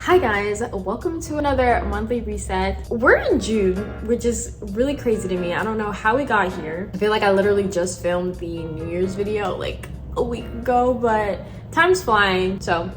Hi guys, welcome to another monthly reset. We're in June, which is really crazy to me. I don't know how we got here. I feel like I literally just filmed the New Year's video like a week ago, but time's flying, so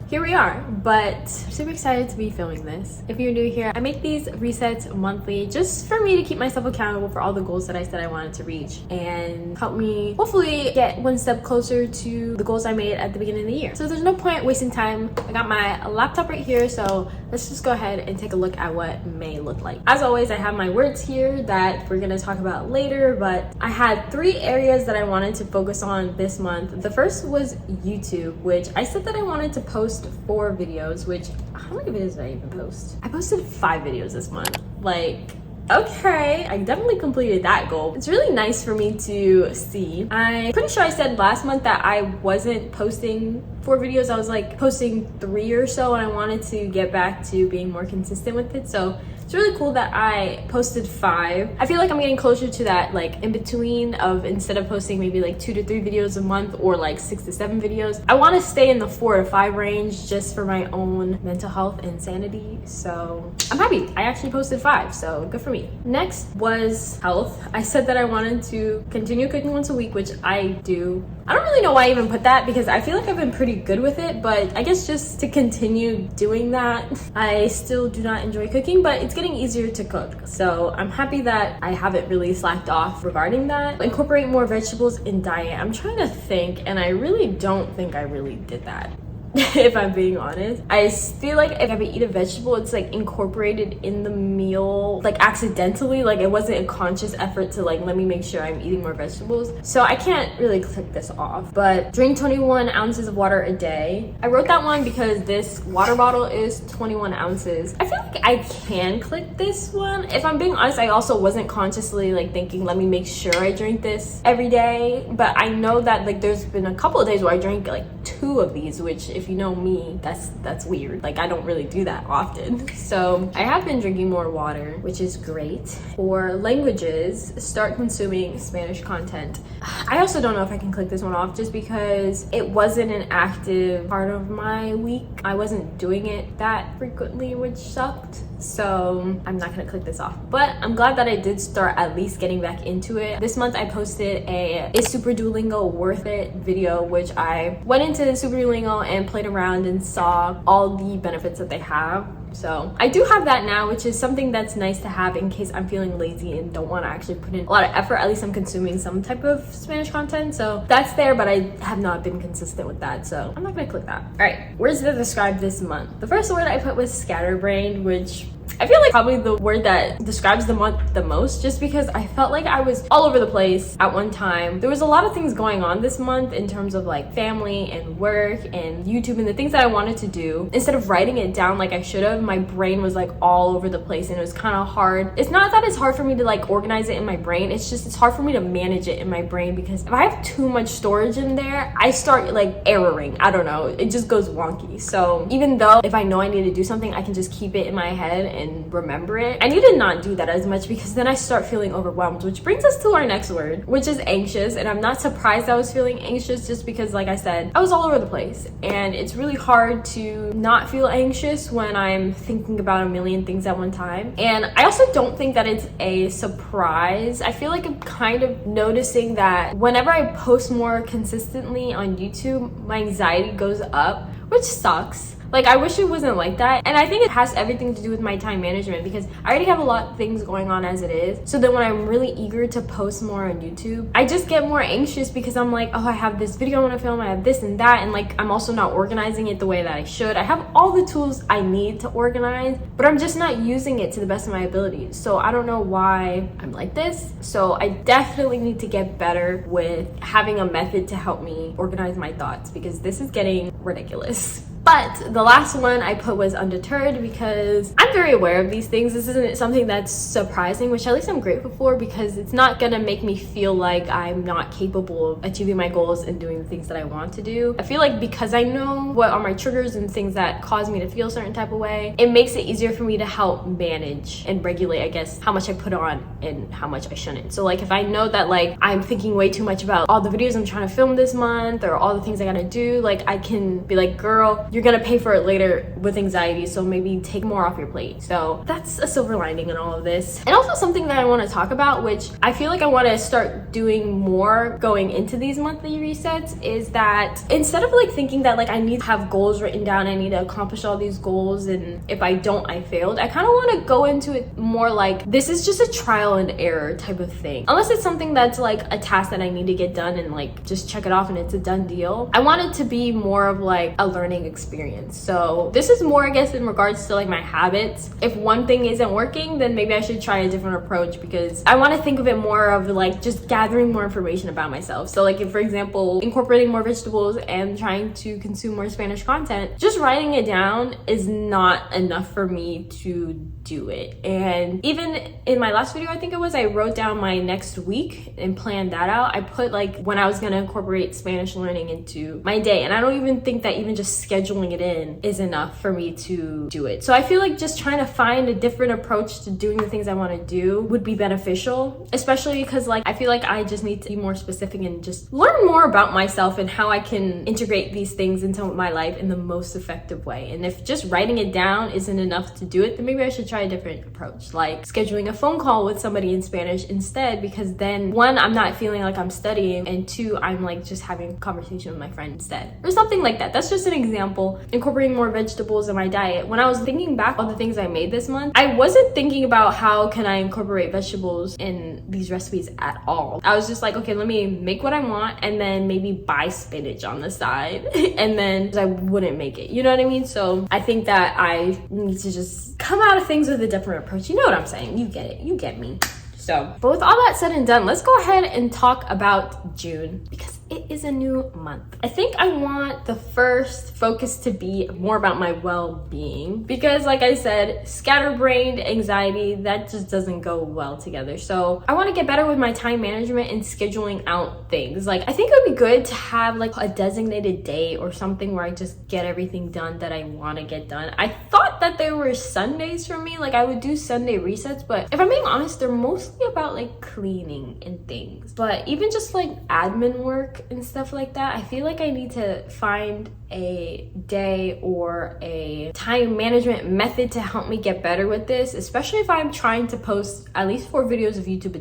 here we are. But I'm super excited to be filming this. If you're new here, I make these resets monthly just for me to keep myself accountable for all the goals that I said I wanted to reach and help me hopefully get one step closer to the goals I made at the beginning of the year. So there's no point wasting time. I got my laptop right here, so let's just go ahead and take a look at what May looked like. As always, I have my words here that we're gonna talk about later, but I had 3 areas that I wanted to focus on this month. The first was YouTube, which I said that I wanted to post 4 videos, which how many videos did I even post? I posted 5 videos this month. Like, okay, I definitely completed that goal. It's really nice for me to see. I'm pretty sure I said last month that I wasn't posting 4 videos. I was like posting 3 or so, and I wanted to get back to being more consistent with it. So it's really cool that I posted 5. I feel like I'm getting closer to that like in between of, instead of posting maybe like 2 to 3 videos a month or like 6 to 7 videos, I want to stay in the 4 to 5 range just for my own mental health and sanity. So I'm happy. I actually posted 5, so good for me. Next was health. I said that I wanted to continue cooking once a week, which I do. I don't really know why I even put that because I feel like I've been pretty good with it, but I guess just to continue doing that. I still do not enjoy cooking, but it's getting easier to cook. So I'm happy that I haven't really slacked off regarding that. Incorporate more vegetables in diet. I'm trying to think, and I really don't think I really did that. If I'm being honest, I feel like if I eat a vegetable, it's like incorporated in the meal like accidentally, like it wasn't a conscious effort to like let me make sure I'm eating more vegetables. So I can't really click this off. But drink 21 ounces of water a day. I wrote that one because this water bottle is 21 ounces. I feel like I can click this one. If I'm being honest, I also wasn't consciously like thinking let me make sure I drink this every day, but I know that like there's been a couple of days where I drank like 2 of these, which if you know me, that's weird. Like I don't really do that often. So I have been drinking more water, which is great. For languages, start consuming Spanish content. I also don't know if I can click this one off just because it wasn't an active part of my week. I wasn't doing it that frequently, which sucked. So I'm not gonna click this off, but I'm glad that I did start at least getting back into it. This month I posted a Is Super Duolingo Worth It video, which I went into Super Duolingo and played around and saw all the benefits that they have. So I do have that now, which is something that's nice to have in case I'm feeling lazy and don't want to actually put in a lot of effort. At least I'm consuming some type of Spanish content, so that's there, but I have not been consistent with that, so I'm not gonna click that. All right, words to describe this month. The first word I put was scatterbrained, which I feel like probably the word that describes the month the most, just because I felt like I was all over the place at one time. There was a lot of things going on this month in terms of like family and work and YouTube and the things that I wanted to do. Instead of writing it down like I should have, my brain was like all over the place and it was kind of hard. It's not that it's hard for me to like organize it in my brain, it's just it's hard for me to manage it in my brain because if I have too much storage in there, I start like erroring. I don't know, it just goes wonky. So even though if I know I need to do something, I can just keep it in my head and remember it. I need to not do that as much because then I start feeling overwhelmed, which brings us to our next word, which is anxious. And I'm not surprised I was feeling anxious just because, like I said, I was all over the place and it's really hard to not feel anxious when I'm thinking about a million things at one time. And I also don't think that it's a surprise. I feel like I'm kind of noticing that whenever I post more consistently on YouTube, my anxiety goes up, which sucks. Like, I wish it wasn't like that. And I think it has everything to do with my time management because I already have a lot of things going on as it is. So then when I'm really eager to post more on YouTube, I just get more anxious because I'm like, oh, I have this video I want to film, I have this and that. And like, I'm also not organizing it the way that I should. I have all the tools I need to organize, but I'm just not using it to the best of my abilities. So I don't know why I'm like this. So I definitely need to get better with having a method to help me organize my thoughts because this is getting ridiculous. But the last one I put was undeterred because I'm very aware of these things. This isn't something that's surprising, which at least I'm grateful for because it's not gonna make me feel like I'm not capable of achieving my goals and doing the things that I want to do. I feel like because I know what are my triggers and things that cause me to feel a certain type of way, it makes it easier for me to help manage and regulate, I guess, how much I put on and how much I shouldn't. So like if I know that like I'm thinking way too much about all the videos I'm trying to film this month or all the things I gotta do, like I can be like, girl, you're gonna pay for it later with anxiety, so maybe take more off your plate. So that's a silver lining in all of this. And also something that I want to talk about, which I feel like I want to start doing more going into these monthly resets, is that instead of like thinking that like I need to have goals written down, I need to accomplish all these goals, and if I don't, I failed. I kind of want to go into it more like this is just a trial and error type of thing. Unless it's something that's like a task that I need to get done and like just check it off and it's a done deal. I want it to be more of like a learning experience. So this is more, I guess, in regards to like my habits. If one thing isn't working, then maybe I should try a different approach, because I want to think of it more of like just gathering more information about myself. So like if, for example, incorporating more vegetables and trying to consume more Spanish content, just writing it down is not enough for me to do it. And even in my last video, I think it was, I wrote down my next week and planned that out. I put like when I was going to incorporate Spanish learning into my day, and I don't even think that even just scheduling it in is enough for me to do it. So I feel like just trying to find a different approach to doing the things I want to do would be beneficial, especially because like I feel like I just need to be more specific and just learn more about myself and how I can integrate these things into my life in the most effective way. And if just writing it down isn't enough to do it, then maybe I should try a different approach, like scheduling a phone call with somebody in Spanish instead, because then one, I'm not feeling like I'm studying, and two, I'm like just having a conversation with my friend instead, or something like that. That's just an example. Incorporating more vegetables in my diet. When I was thinking back on the things I made this month, I wasn't thinking about how can I incorporate vegetables in these recipes at all. I was just like, okay, let me make what I want and then maybe buy spinach on the side and then I wouldn't make it, you know what I mean? So I think that I need to just come out of things with a different approach. You know what I'm saying? You get it. You get me. So, but with all that said and done, let's go ahead and talk about June, because it is a new month. I think I want the first focus to be more about my well-being, because like I said, scatterbrained, anxiety, that just doesn't go well together. So I want to get better with my time management and scheduling out things. Like I think it would be good to have like a designated day or something where I just get everything done that I want to get done. I thought that there were Sundays for me, like I would do Sunday resets, but if I'm being honest, they're mostly about like cleaning and things. But even just like admin work and stuff like that, I feel like I need to find a day or a time management method to help me get better with this, especially if I'm trying to post at least 4 videos of YouTube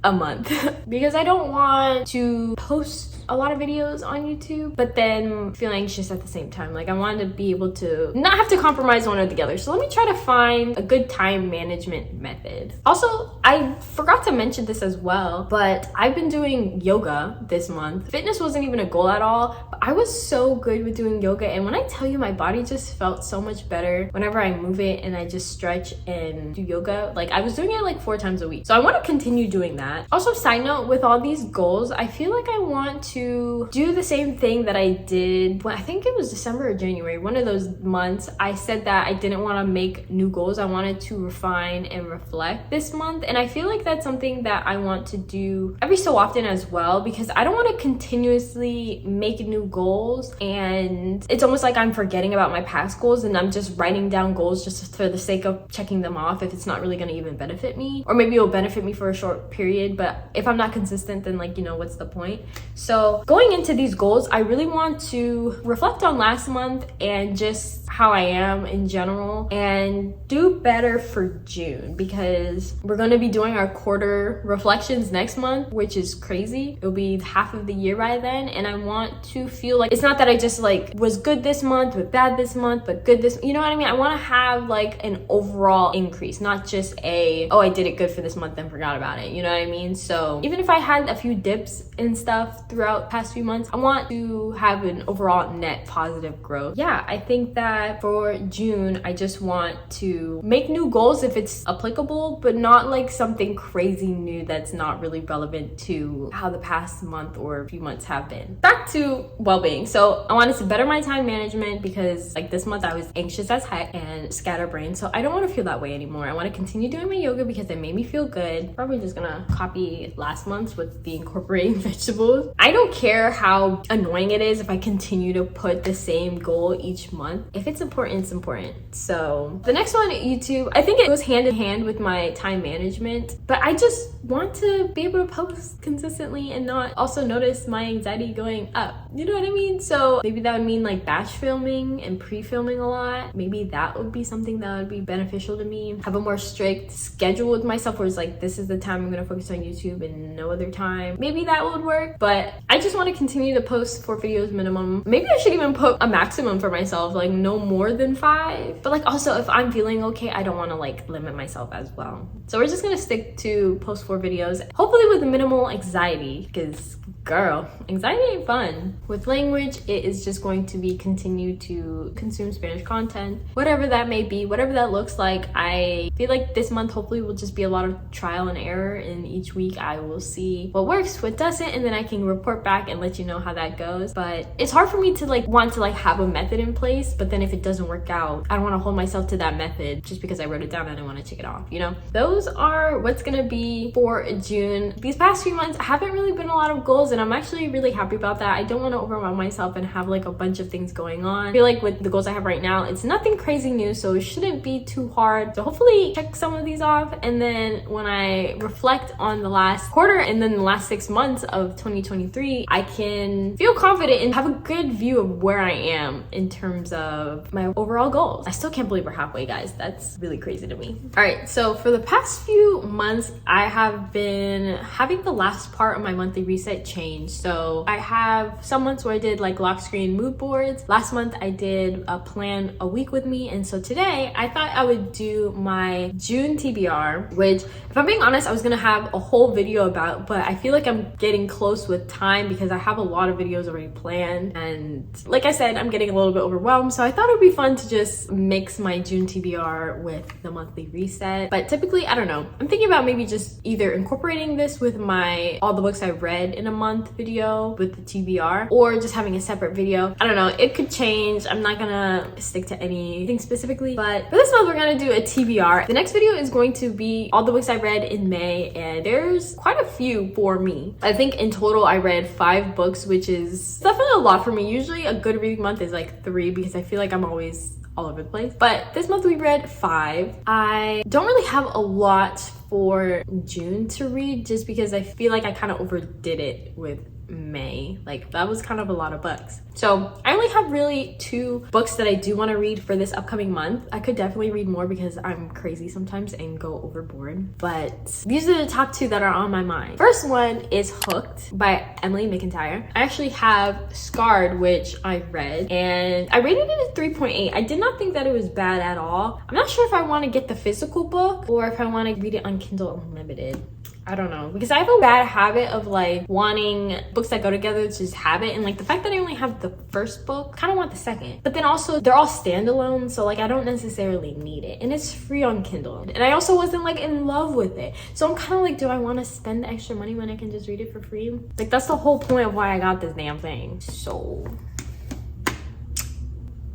a month because I don't want to post a lot of videos on YouTube but then feel anxious at the same time. Like I want to be able to not have to compromise one or the other. So let me try to find a good time management method. Also, I forgot to mention this as well, but I've been doing yoga this month. Fitness wasn't even a goal at all, but I was so good with doing yoga, and when I tell you, my body just felt so much better whenever I move it and I just stretch and do yoga. Like I was doing it like 4 times a week, so I want to continue doing that. Also, side note, with all these goals, I feel like I want to do the same thing that I did when I think it was December or January, one of those months. I said that I didn't want to make new goals, I wanted to refine and reflect this month, and I feel like that's something that I want to do every so often as well, because I don't want to continuously make new goals and it's almost like I'm forgetting about my past goals and I'm just writing down goals just for the sake of checking them off if it's not really going to even benefit me, or maybe it'll benefit me for a short period, but if I'm not consistent, then like, you know, what's the point? So going into these goals, I really want to reflect on last month and just how I am in general and do better for June, because we're going to be doing our quarter reflections next month, which is crazy. It'll be half of the year by then, and I want to feel like it's not that I just like was good this month but bad this month but good this, you know what I mean? I want to have like an overall increase, not just a, oh, I did it good for this month and forgot about it, you know what I mean? So even if I had a few dips and stuff throughout the past few months, I want to have an overall net positive growth. Yeah, I think that for June, I just want to make new goals if it's applicable, but not like something crazy new that's not really relevant to how the past month or few months have been. Back to well-being. So I wanted to better my time management because like this month I was anxious as heck and scatterbrained. So I don't want to feel that way anymore. I want to continue doing my yoga because it made me feel good. Probably just gonna copy last month's with the incorporating vegetables. I don't care how annoying it is if I continue to put the same goal each month. If it's important, it's important. So the next one, YouTube, I think it goes hand in hand with my time management, but I just want to be able to post consistently and not also notice my anxiety going up. You know what I mean? So maybe that would mean like batch filming and pre-filming a lot. Maybe that would be something that would be beneficial to me. Have a more strict schedule with myself where it's like, this is the time I'm gonna focus on YouTube and no other time. Maybe that would work, but I just want to continue to post 4 videos minimum. Maybe I should even put a maximum for myself, like no more than 5. But like also if I'm feeling okay, I don't want to like limit myself as well. So we're just gonna stick to post 4 videos, hopefully with minimal anxiety, because girl, anxiety ain't fun. With language, it is just going to be continue to consume Spanish content, whatever that may be, whatever that looks like. I feel like this month hopefully will just be a lot of trial and error, and each week I will see what works, what doesn't, and then I can report back and let you know how that goes. But it's hard for me to like want to like have a method in place, but then if it doesn't work out, I don't want to hold myself to that method just because I wrote it down and I want to check it off, you know? Those are what's gonna be for June. These past few months haven't really been a lot of goals, and I'm actually really happy about that. I don't want to overwhelm myself and have like a bunch of things going on. I feel like with the goals I have right now, it's nothing crazy new, so it shouldn't be too hard. So hopefully check some of these off, and then when I reflect on the last quarter and then the last 6 months of 2023, I can feel confident and have a good view of where I am in terms of my overall goals. I still can't believe we're halfway, guys. That's really crazy to me. All right, so for the past few months, I have been having the last part of my monthly reset change. So I have some months where I did like lock screen mood boards. Last month I did a plan a week with me, and so today I thought I would do my June TBR, which if I'm being honest, I was gonna have a whole video about, but I feel like I'm getting close with time because I have a lot of videos already planned, and like I said, I'm getting a little bit overwhelmed, so I thought it would be fun to just mix my June TBR with the monthly reset. But typically, I don't know, I'm thinking about maybe just either incorporating this with my all the books I read in a month video with the TBR, or just having a separate video. I don't know, it could change. I'm not gonna stick to anything specifically, but for this month we're gonna do a TBR. The next video is going to be all the books I read in May, and there's quite a few for me. I think in total I read 5 books, which is definitely a lot for me. Usually a good reading month is like 3 because I feel like I'm always all over the place, but this month we read 5. I don't really have a lot for June to read just because I feel like I kind of overdid it with May. Like that was kind of a lot of books. So I only have really 2 books that I do want to read for this upcoming month. I could definitely read more because I'm crazy sometimes and go overboard, but these are the top 2 that are on my mind. First one is Hooked by Emily McIntyre. I actually have Scarred, which I read, and I rated it at 3.8. I did not think that it was bad at all. I'm not sure if I want to get the physical book or if I want to read it on Kindle Unlimited. I don't know, because I have a bad habit of like wanting books that go together to just have it, and like the fact that I only have the first book, kind of want the second. But then also they're all standalone, so like I don't necessarily need it, and it's free on Kindle. And I also wasn't like in love with it, so I'm kind of like, do I want to spend the extra money when I can just read it for free? Like that's the whole point of why I got this damn thing. So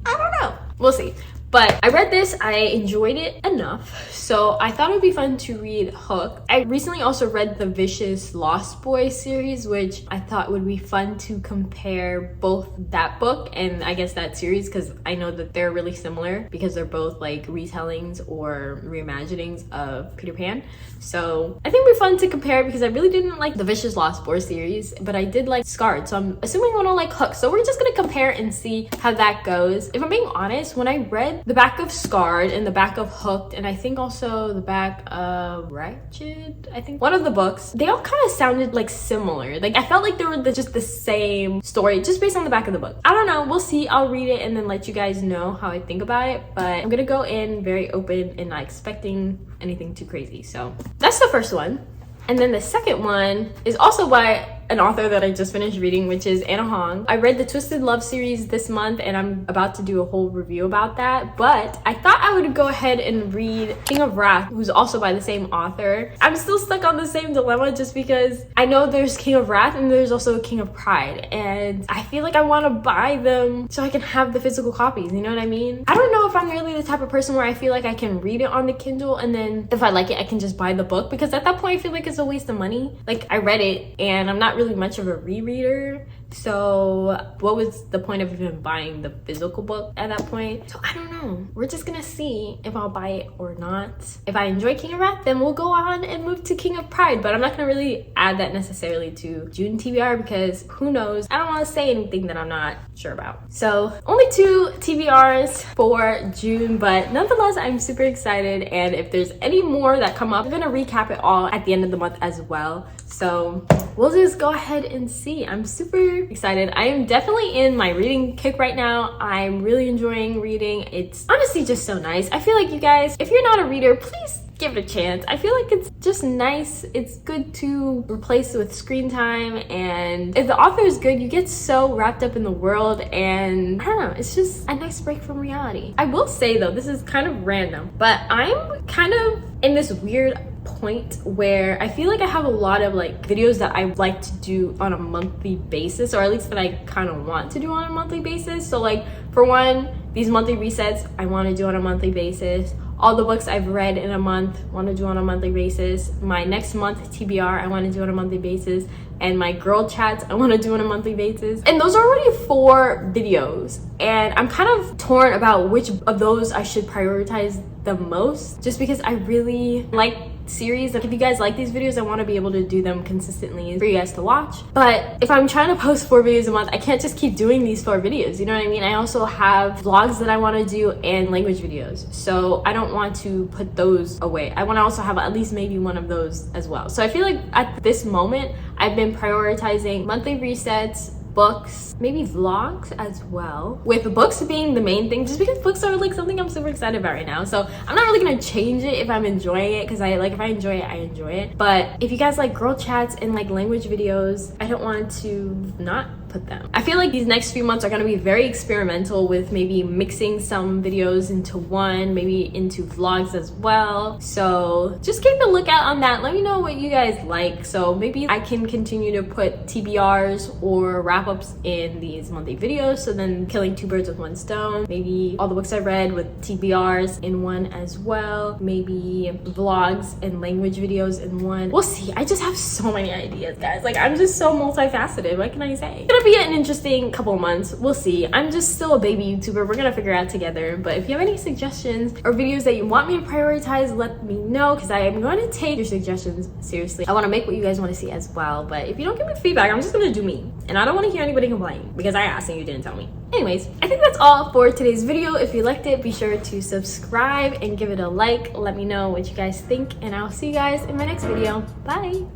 I don't know, we'll see. But I read this, I enjoyed it enough, so I thought it would be fun to read Hook. I recently also read the Vicious Lost Boys series, which I thought would be fun to compare both that book and I guess that series, because I know that they're really similar because they're both like retellings or reimaginings of Peter Pan. So I think it'd be fun to compare because I really didn't like the Vicious Lost Boys series, but I did like Scarred, so I'm assuming I'm gonna like Hook. So we're just gonna compare and see how that goes. If I'm being honest, when I read the back of Scarred and the back of Hooked, and I think also the back of Wretched, I think one of the books, they all kind of sounded like similar. Like I felt like they were just the same story just based on the back of the book. I don't know, we'll see. I'll read it and then let you guys know how I think about it, but I'm gonna go in very open and not expecting anything too crazy. So that's the first one. And then the second one is also by an author that I just finished reading, which is Anna Hong. I read the Twisted Love series this month and I'm about to do a whole review about that, but I thought I would go ahead and read King of Wrath, who's also by the same author. I'm still stuck on the same dilemma just because I know there's King of Wrath and there's also King of Pride, and I feel like I want to buy them so I can have the physical copies, you know what I mean? I don't know if I'm really the type of person where I feel like I can read it on the Kindle and then if I like it I can just buy the book, because at that point I feel like it's a waste of money. Like I read it and I'm not really much of a rereader, So what was the point of even buying the physical book at that point? So I don't know. We're just gonna see if I'll buy it or not. If I enjoy King of Wrath, then we'll go on and move to King of Pride. But I'm not gonna really add that necessarily to June TBR because who knows? I don't want to say anything that I'm not sure about. So only 2 TBRs for June, but nonetheless, I'm super excited. And if there's any more that come up, I'm gonna recap it all at the end of the month as well. So we'll just go ahead and see. I'm super excited. I am definitely in my reading kick right now. I'm really enjoying reading. It's honestly just so nice. I feel like you guys, if you're not a reader, please give it a chance. I feel like it's just nice. It's good to replace with screen time, and if the author is good, you get so wrapped up in the world, and I don't know, it's just a nice break from reality. I will say though, this is kind of random, but I'm kind of in this weird point where I feel like I have a lot of like videos that I like to do on a monthly basis, or at least that I kind of want to do on a monthly basis. So like for one, these monthly resets I want to do on a monthly basis. All the books I've read in a month, want to do on a monthly basis. My next month TBR, I want to do on a monthly basis. And my girl chats, I want to do on a monthly basis. And those are already 4 videos. And I'm kind of torn about which of those I should prioritize the most, just because I really like series. Like if you guys like these videos, I want to be able to do them consistently for you guys to watch. But if I'm trying to post 4 videos a month, I can't just keep doing these 4 videos, you know what I mean? I also have vlogs that I want to do and language videos, so I don't want to put those away. I want to also have at least maybe one of those as well. So I feel like at this moment I've been prioritizing monthly resets, books, maybe vlogs as well, with books being the main thing, just because books are like something I'm super excited about right now. So I'm not really gonna change it if I'm enjoying it, because if I enjoy it, I enjoy it. But if you guys like girl chats and like language videos, I don't want to not put them. I feel like these next few months are going to be very experimental with maybe mixing some videos into one, maybe into vlogs as well. So just keep a lookout on that. Let me know what you guys like, so maybe I can continue to put TBRs or wrap-ups in these monthly videos, so then killing 2 birds with 1 stone. Maybe all the books I read with TBRs in one as well, maybe vlogs and language videos in one. We'll see. I just have so many ideas, guys. Like I'm just so multifaceted. What can I say? Be an interesting couple of months. We'll see. I'm just still a baby YouTuber. We're gonna figure it out together. But if you have any suggestions or videos that you want me to prioritize, let me know, because I am going to take your suggestions seriously. I want to make what you guys want to see as well. But if you don't give me feedback, I'm just gonna do me, and I don't want to hear anybody complain because I asked and you didn't tell me. Anyways, I think that's all for today's video. If you liked it, be sure to subscribe and give it a like. Let me know what you guys think, and I'll see you guys in my next video. Bye.